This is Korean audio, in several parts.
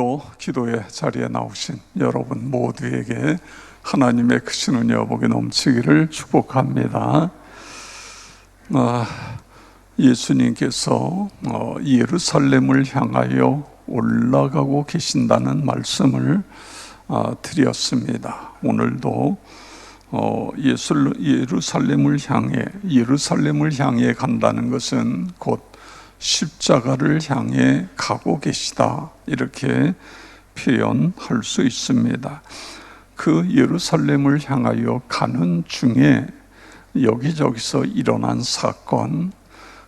오늘도 기도의 자리에 나오신 여러분 모두에게 하나님의 크신 은혜와 복이 넘치기를 축복합니다. 예수님께서 예루살렘을 향하여 올라가고 계신다는 말씀을 드렸습니다. 오늘도 예루살렘을 향해 간다는 것은 곧 십자가를 향해 가고 계시다, 이렇게 표현할 수 있습니다. 그 예루살렘을 향하여 가는 중에 여기저기서 일어난 사건,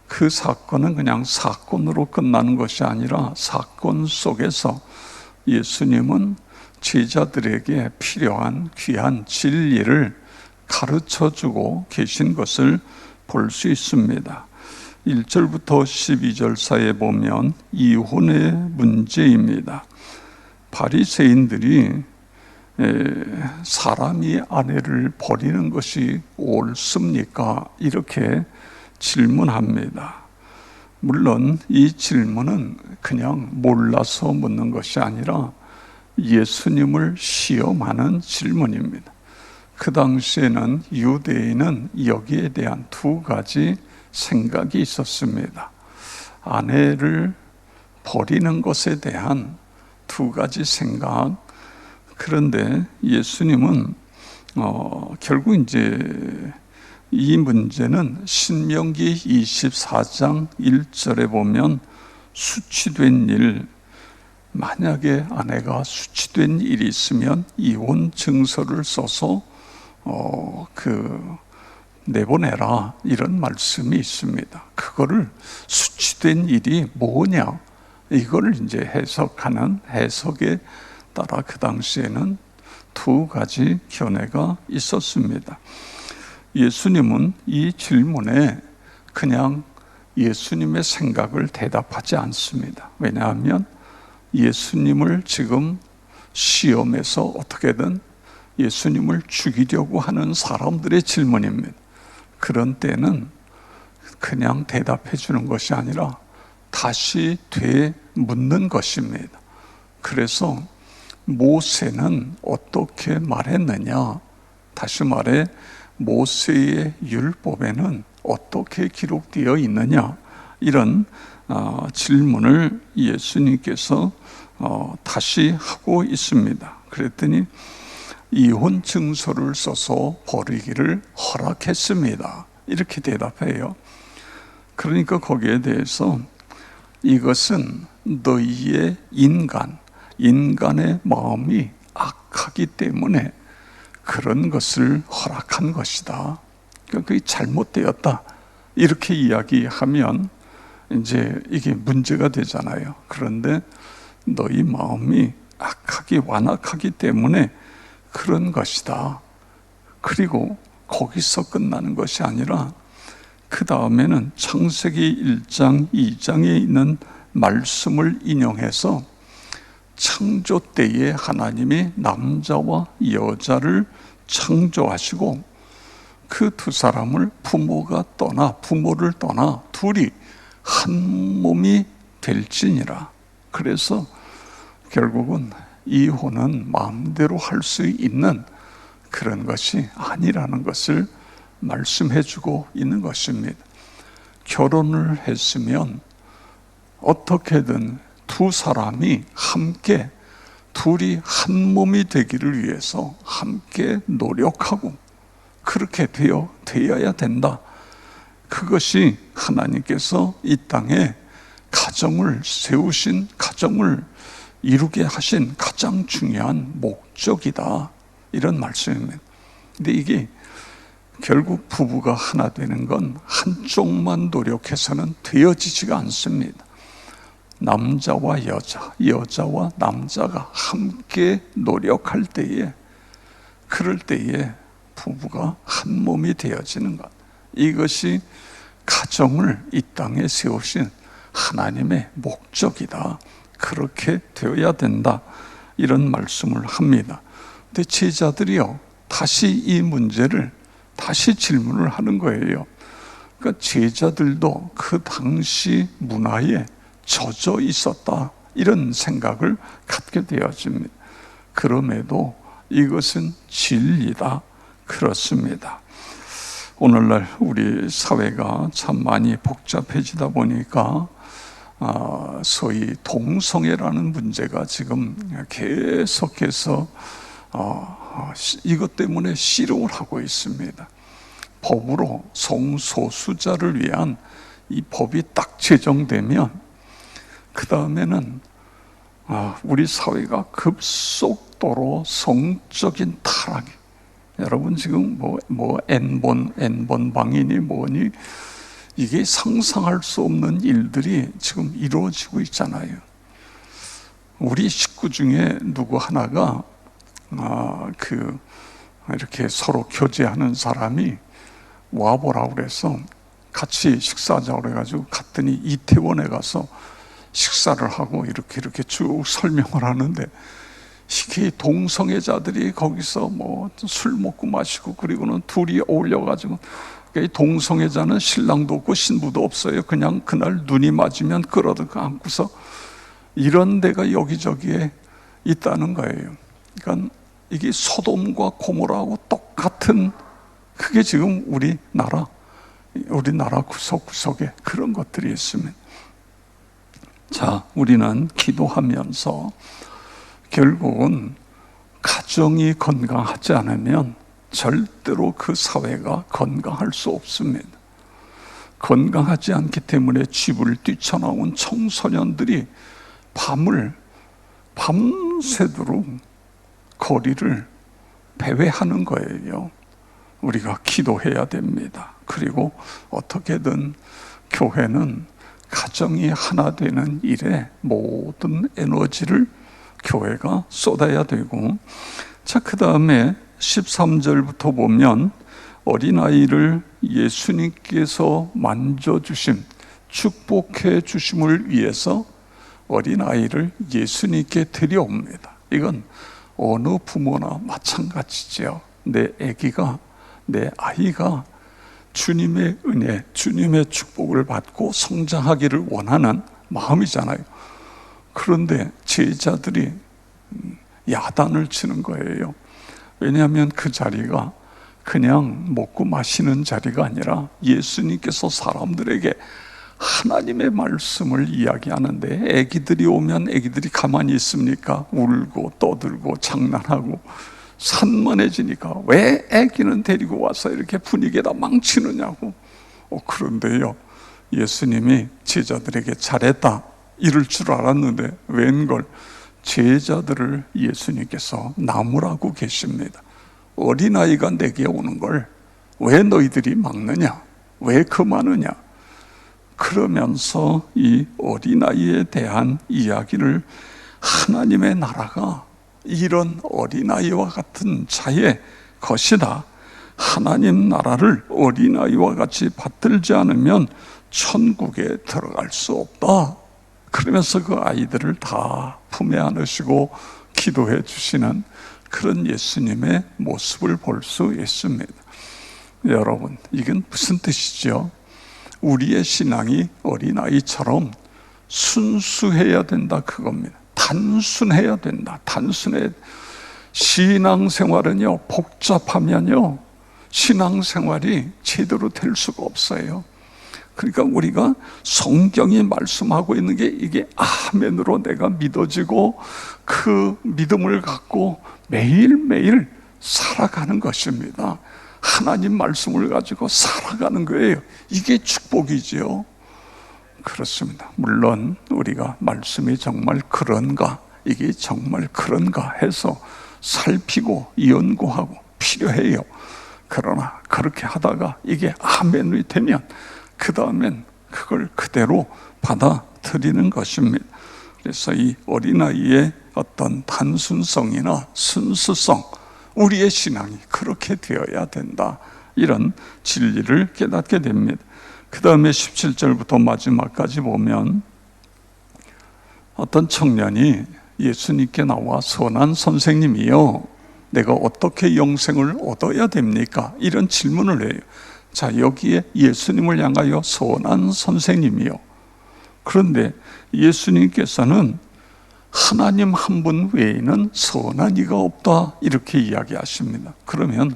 그 사건은 그냥 사건으로 끝나는 것이 아니라 사건 속에서 예수님은 제자들에게 필요한 귀한 진리를 가르쳐주고 계신 것을 볼 수 있습니다. 1절부터 12절 사이에 보면 이혼의 문제입니다. 바리새인들이 사람이 아내를 버리는 것이 옳습니까? 이렇게 질문합니다. 물론 이 질문은 그냥 몰라서 묻는 것이 아니라 예수님을 시험하는 질문입니다. 그 당시에는 유대인은 여기에 대한 두 가지 생각이 있었습니다. 아내를 버리는 것에 대한 두 가지 생각. 그런데 예수님은 결국 이제 이 문제는 신명기 24장 1절에 보면 수치된 일, 만약에 아내가 수치된 일이 있으면 이혼 증서를 써서 내보내라, 이런 말씀이 있습니다. 그거를 수치된 일이 뭐냐, 이걸 이제 해석하는 해석에 따라 그 당시에는 두 가지 견해가 있었습니다. 예수님은 이 질문에 그냥 예수님의 생각을 대답하지 않습니다. 왜냐하면 예수님을 지금 시험해서 어떻게든 예수님을 죽이려고 하는 사람들의 질문입니다. 그런 때는 그냥 대답해 주는 것이 아니라 다시 되묻는 것입니다. 그래서 모세는 어떻게 말했느냐, 다시 말해 모세의 율법에는 어떻게 기록되어 있느냐, 이런 질문을 예수님께서 다시 하고 있습니다. 그랬더니 이혼 증서를 써서 버리기를 허락했습니다, 이렇게 대답해요. 그러니까 거기에 대해서 이것은 너희의 인간의 마음이 악하기 때문에 그런 것을 허락한 것이다. 그러니까 그게 잘못되었다, 이렇게 이야기하면 이제 이게 문제가 되잖아요. 그런데 너희 마음이 완악하기 때문에 그런 것이다. 그리고 거기서 끝나는 것이 아니라 그 다음에는 창세기 1장 2장에 있는 말씀을 인용해서 창조 때에 하나님이 남자와 여자를 창조하시고 그 두 사람을 부모를 떠나 둘이 한 몸이 될지니라. 그래서 결국은 이혼은 마음대로 할 수 있는 그런 것이 아니라는 것을 말씀해 주고 있는 것입니다. 결혼을 했으면 어떻게든 두 사람이 함께 둘이 한 몸이 되기를 위해서 함께 노력하고 그렇게 되어야 된다. 그것이 하나님께서 이 땅에 가정을 세우신, 가정을 이루게 하신 가장 중요한 목적이다, 이런 말씀입니다. 근데 이게 결국 부부가 하나 되는 건 한쪽만 노력해서는 되어지지가 않습니다. 남자와 여자와 남자가 함께 노력할 때에, 그럴 때에 부부가 한 몸이 되어지는 것, 이것이 가정을 이 땅에 세우신 하나님의 목적이다. 그렇게 되어야 된다, 이런 말씀을 합니다. 근데 제자들이요, 다시 이 문제를 다시 질문을 하는 거예요. 그러니까 제자들도 그 당시 문화에 젖어 있었다, 이런 생각을 갖게 되어집니다. 그럼에도 이것은 진리다. 그렇습니다. 오늘날 우리 사회가 참 많이 복잡해지다 보니까 소위 동성애라는 문제가 지금 계속해서 이것 때문에 씨름을 하고 있습니다. 법으로 성소수자를 위한 이 법이 딱 제정되면 그 다음에는 우리 사회가 급속도로 성적인 타락이, 여러분 지금 뭐 N번 방이니 뭐니 이게 상상할 수 없는 일들이 지금 이루어지고 있잖아요. 우리 식구 중에 누구 하나가 이렇게 서로 교제하는 사람이 와보라고 그래서 같이 식사하자고 그래가지고 갔더니 이태원에 가서 식사를 하고 이렇게 쭉 설명을 하는데, 이게 동성애자들이 거기서 뭐 술 먹고 마시고 그리고는 둘이 어울려가지고, 이 동성애자는 신랑도 없고 신부도 없어요. 그냥 그날 눈이 맞으면 끌어들고 안고서 이런 데가 여기저기에 있다는 거예요. 그러니까 이게 소돔과 고모라하고 똑같은, 그게 지금 우리나라 구석구석에 그런 것들이 있습니다. 자, 우리는 기도하면서 결국은 가정이 건강하지 않으면 절대로 그 사회가 건강할 수 없습니다. 건강하지 않기 때문에 집을 뛰쳐나온 청소년들이 밤새도록 거리를 배회하는 거예요. 우리가 기도해야 됩니다. 그리고 어떻게든 교회는 가정이 하나 되는 일에 모든 에너지를 교회가 쏟아야 되고, 자, 그 다음에 13절부터 보면 어린아이를 예수님께서 만져주심, 축복해 주심을 위해서 어린아이를 예수님께 드려옵니다. 이건 어느 부모나 마찬가지죠. 내 아이가 주님의 은혜, 주님의 축복을 받고 성장하기를 원하는 마음이잖아요. 그런데 제자들이 야단을 치는 거예요. 왜냐하면 그 자리가 그냥 먹고 마시는 자리가 아니라 예수님께서 사람들에게 하나님의 말씀을 이야기하는데, 애기들이 오면 애기들이 가만히 있습니까? 울고 떠들고 장난하고 산만해지니까 왜 애기는 데리고 와서 이렇게 분위기에다 망치느냐고. 그런데요, 예수님이 제자들에게 잘했다 이럴 줄 알았는데 웬걸 제자들을 예수님께서 나무라고 계십니다. 어린아이가 내게 오는 걸 왜 너희들이 막느냐, 왜 금하느냐. 그러면서 이 어린아이에 대한 이야기를, 하나님의 나라가 이런 어린아이와 같은 자의 것이다. 하나님 나라를 어린아이와 같이 받들지 않으면 천국에 들어갈 수 없다. 그러면서 그 아이들을 다 품에 안으시고 기도해 주시는 그런 예수님의 모습을 볼 수 있습니다. 여러분, 이건 무슨 뜻이죠? 우리의 신앙이 어린아이처럼 순수해야 된다, 그겁니다. 단순해야 된다. 신앙생활은요, 복잡하면요, 신앙생활이 제대로 될 수가 없어요. 그러니까 우리가 성경이 말씀하고 있는 게 이게 아멘으로 내가 믿어지고 그 믿음을 갖고 매일매일 살아가는 것입니다. 하나님 말씀을 가지고 살아가는 거예요. 이게 축복이지요. 그렇습니다. 물론 우리가 말씀이 정말 그런가, 이게 정말 그런가 해서 살피고 연구하고 필요해요. 그러나 그렇게 하다가 이게 아멘이 되면 그 다음엔 그걸 그대로 받아들이는 것입니다. 그래서 이 어린아이의 어떤 단순성이나 순수성, 우리의 신앙이 그렇게 되어야 된다, 이런 진리를 깨닫게 됩니다. 그 다음에 17절부터 마지막까지 보면 어떤 청년이 예수님께 나와 선한 선생님이요, 내가 어떻게 영생을 얻어야 됩니까? 이런 질문을 해요. 자, 여기에 예수님을 향하여 선한 선생님이요. 그런데 예수님께서는 하나님 한 분 외에는 선한 이가 없다, 이렇게 이야기하십니다. 그러면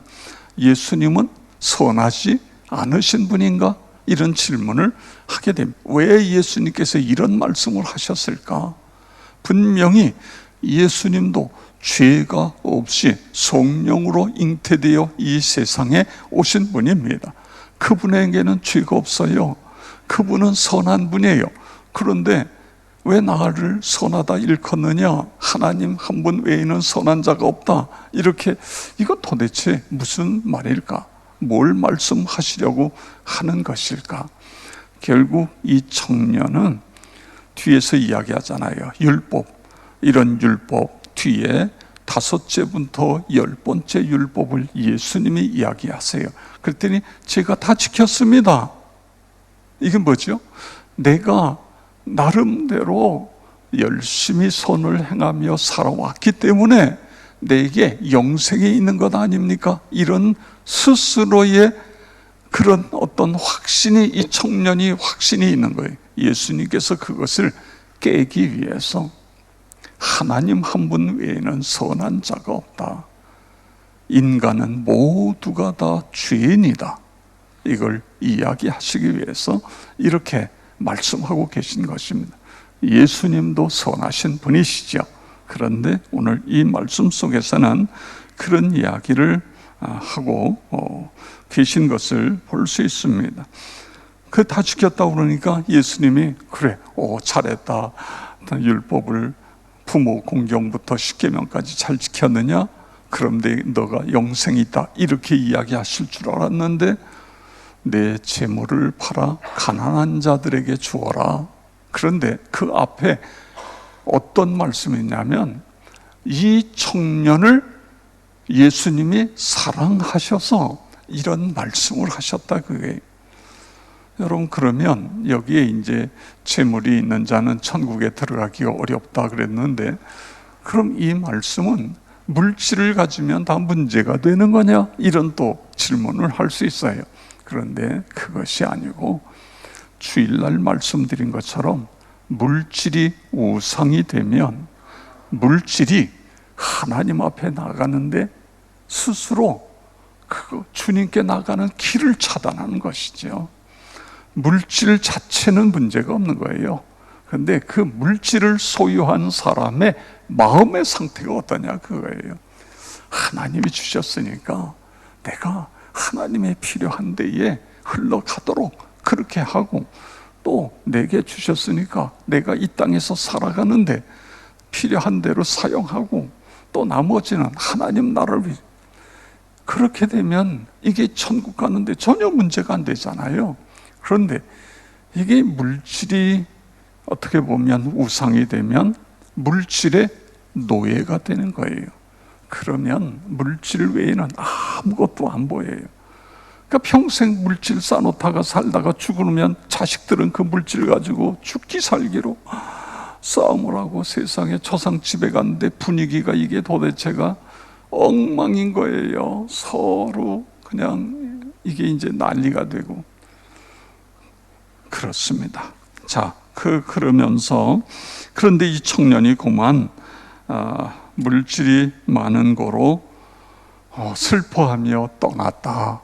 예수님은 선하지 않으신 분인가? 이런 질문을 하게 됩니다. 왜 예수님께서 이런 말씀을 하셨을까? 분명히 예수님도 죄가 없이 성령으로 잉태되어 이 세상에 오신 분입니다. 그분에게는 죄가 없어요. 그분은 선한 분이에요. 그런데 왜 나를 선하다 일컫느냐? 하나님 한 분 외에는 선한 자가 없다, 이렇게, 이거 도대체 무슨 말일까? 뭘 말씀하시려고 하는 것일까? 결국 이 청년은 뒤에서 이야기하잖아요. 율법, 이런 율법 뒤에 5제부터 10번째 율법을 예수님이 이야기하세요. 그랬더니 제가 다 지켰습니다. 이게 뭐죠? 내가 나름대로 열심히 선을 행하며 살아왔기 때문에 내게 영생이 있는 것 아닙니까? 이런 스스로의 그런 어떤 확신이, 이 청년이 확신이 있는 거예요. 예수님께서 그것을 깨기 위해서 하나님 한 분 외에는 선한 자가 없다, 인간은 모두가 다 죄인이다, 이걸 이야기하시기 위해서 이렇게 말씀하고 계신 것입니다. 예수님도 선하신 분이시죠. 그런데 오늘 이 말씀 속에서는 그런 이야기를 하고 계신 것을 볼 수 있습니다. 그 다 지켰다고 그러니까 예수님이 그래, 잘했다, 율법을 부모 공경부터 십계명까지 잘 지켰느냐? 그런데 너가 영생이 있다, 이렇게 이야기하실 줄 알았는데 내 재물을 팔아 가난한 자들에게 주어라. 그런데 그 앞에 어떤 말씀이 있냐면 이 청년을 예수님이 사랑하셔서 이런 말씀을 하셨다, 그게. 여러분, 그러면 여기에 이제 재물이 있는 자는 천국에 들어가기가 어렵다 그랬는데, 그럼 이 말씀은 물질을 가지면 다 문제가 되는 거냐? 이런 또 질문을 할 수 있어요. 그런데 그것이 아니고 주일날 말씀드린 것처럼 물질이 우상이 되면 물질이 하나님 앞에 나가는데 스스로 그 주님께 나가는 길을 차단하는 것이죠. 물질 자체는 문제가 없는 거예요. 그런데 그 물질을 소유한 사람의 마음의 상태가 어떠냐, 그거예요. 하나님이 주셨으니까 내가 하나님의 필요한 데에 흘러가도록 그렇게 하고, 또 내게 주셨으니까 내가 이 땅에서 살아가는데 필요한 대로 사용하고, 또 나머지는 하나님 나라를 위해, 그렇게 되면 이게 천국 가는데 전혀 문제가 안 되잖아요. 그런데 이게 물질이 어떻게 보면 우상이 되면 물질의 노예가 되는 거예요. 그러면 물질 외에는 아무것도 안 보여요. 그러니까 평생 물질 쌓아놓다가 살다가 죽으면 자식들은 그 물질 가지고 죽기 살기로 싸움을 하고 세상에 조상 집에 갔는데 분위기가 이게 도대체가 엉망인 거예요. 서로 그냥 이게 이제 난리가 되고 그렇습니다. 자, 그러면서 그런데 이 청년이 그만 물질이 많은 거로 슬퍼하며 떠났다,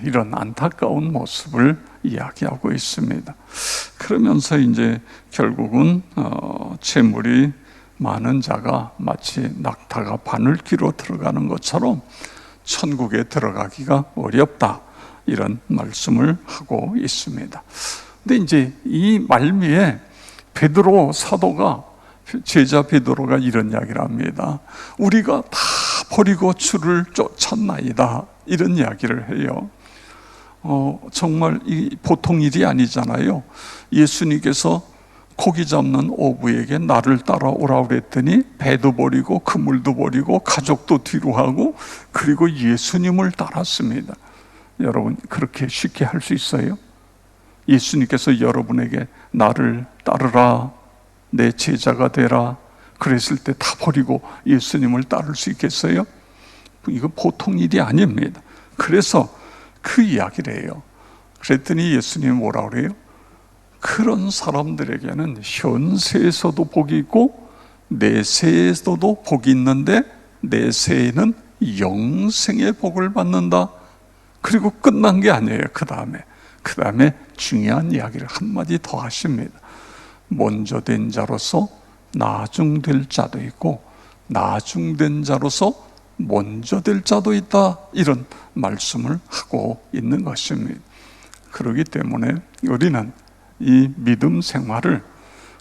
이런 안타까운 모습을 이야기하고 있습니다. 그러면서 이제 결국은 재물이 많은 자가 마치 낙타가 바늘귀로 들어가는 것처럼 천국에 들어가기가 어렵다, 이런 말씀을 하고 있습니다. 근데 이제 이 말미에 베드로 사도가, 제자 베드로가 이런 이야기를 합니다. 우리가 다 버리고 주를 쫓았나이다, 이런 이야기를 해요. 정말 이 보통 일이 아니잖아요. 예수님께서 고기 잡는 어부에게 나를 따라오라 그랬더니 배도 버리고 그물도 버리고 가족도 뒤로 하고 그리고 예수님을 따랐습니다. 여러분, 그렇게 쉽게 할 수 있어요? 예수님께서 여러분에게 나를 따르라, 내 제자가 되라 그랬을 때 다 버리고 예수님을 따를 수 있겠어요? 이거 보통 일이 아닙니다. 그래서 그 이야기를 해요. 그랬더니 예수님이 뭐라 그래요? 그런 사람들에게는 현세에서도 복이 있고 내세에서도 복이 있는데 내세에는 영생의 복을 받는다. 그리고 끝난 게 아니에요. 그 다음에 중요한 이야기를 한마디 더 하십니다. 먼저 된 자로서 나중될 자도 있고 나중된 자로서 먼저 될 자도 있다. 이런 말씀을 하고 있는 것입니다. 그렇기 때문에 우리는 이 믿음 생활을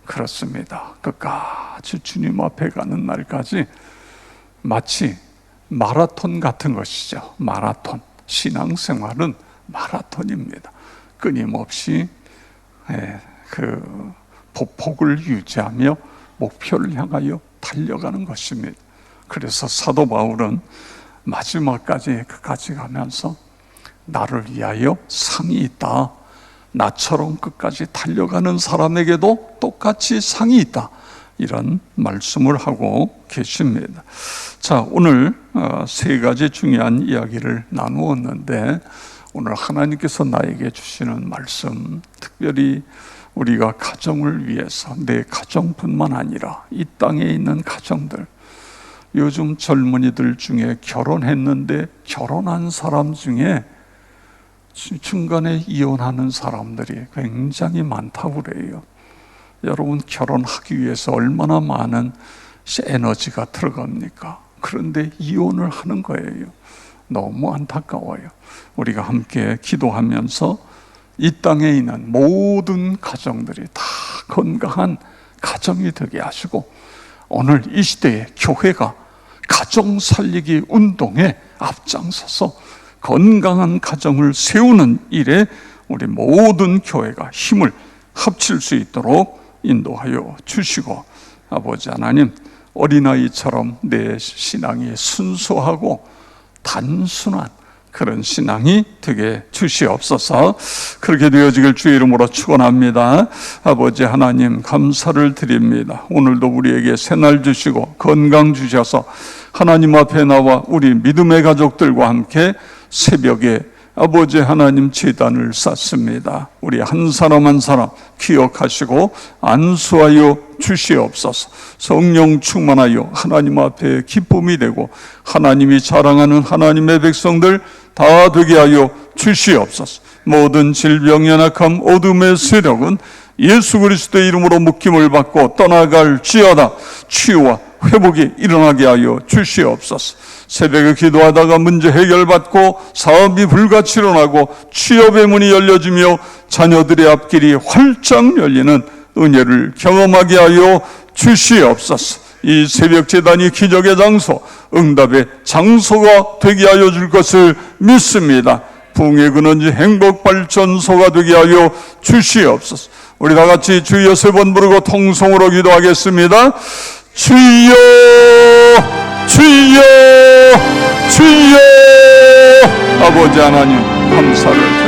그렇습니다. 끝까지 주님 앞에 가는 날까지 마치 마라톤 같은 것이죠. 마라톤. 신앙생활은 마라톤입니다. 끊임없이 그 보폭을 유지하며 목표를 향하여 달려가는 것입니다. 그래서 사도 바울은 마지막까지 끝까지 가면서 나를 위하여 상이 있다. 나처럼 끝까지 달려가는 사람에게도 똑같이 상이 있다. 이런 말씀을 하고 계십니다. 자, 오늘 세 가지 중요한 이야기를 나누었는데 오늘 하나님께서 나에게 주시는 말씀, 특별히 우리가 가정을 위해서, 내 가정뿐만 아니라 이 땅에 있는 가정들, 요즘 젊은이들 중에 결혼했는데 결혼한 사람 중에 중간에 이혼하는 사람들이 굉장히 많다고 그래요. 여러분, 결혼하기 위해서 얼마나 많은 에너지가 들어갑니까? 그런데 이혼을 하는 거예요. 너무 안타까워요. 우리가 함께 기도하면서 이 땅에 있는 모든 가정들이 다 건강한 가정이 되게 하시고, 오늘 이 시대에 교회가 가정 살리기 운동에 앞장서서 건강한 가정을 세우는 일에 우리 모든 교회가 힘을 합칠 수 있도록 인도하여 주시고, 아버지 하나님, 어린아이처럼 내 신앙이 순수하고 단순한 그런 신앙이 되게 주시옵소서. 그렇게 되어지길 주의 이름으로 축원합니다. 아버지 하나님, 감사를 드립니다. 오늘도 우리에게 새날 주시고 건강 주셔서 하나님 앞에 나와 우리 믿음의 가족들과 함께 새벽에 아버지 하나님 제단을 쌓습니다. 우리 한 사람 한 사람 기억하시고 안수하여 주시옵소서. 성령 충만하여 하나님 앞에 기쁨이 되고 하나님이 자랑하는 하나님의 백성들 다 되게 하여 주시옵소서. 모든 질병, 연약함, 어둠의 세력은 예수 그리스도의 이름으로 묶임을 받고 떠나갈지어다. 치유와 회복이 일어나게 하여 주시옵소서. 새벽에 기도하다가 문제 해결받고 사업이 불같이 일어나고 취업의 문이 열려지며 자녀들의 앞길이 활짝 열리는 은혜를 경험하게 하여 주시옵소서. 이 새벽 제단이 기적의 장소, 응답의 장소가 되게 하여 줄 것을 믿습니다. 부흥의 근원지 행복발전소가 되게 하여 주시옵소서. 우리 다 같이 주여 3번 부르고 통성으로 기도하겠습니다. 주여, 주여, 주여. 아버지 하나님, 감사를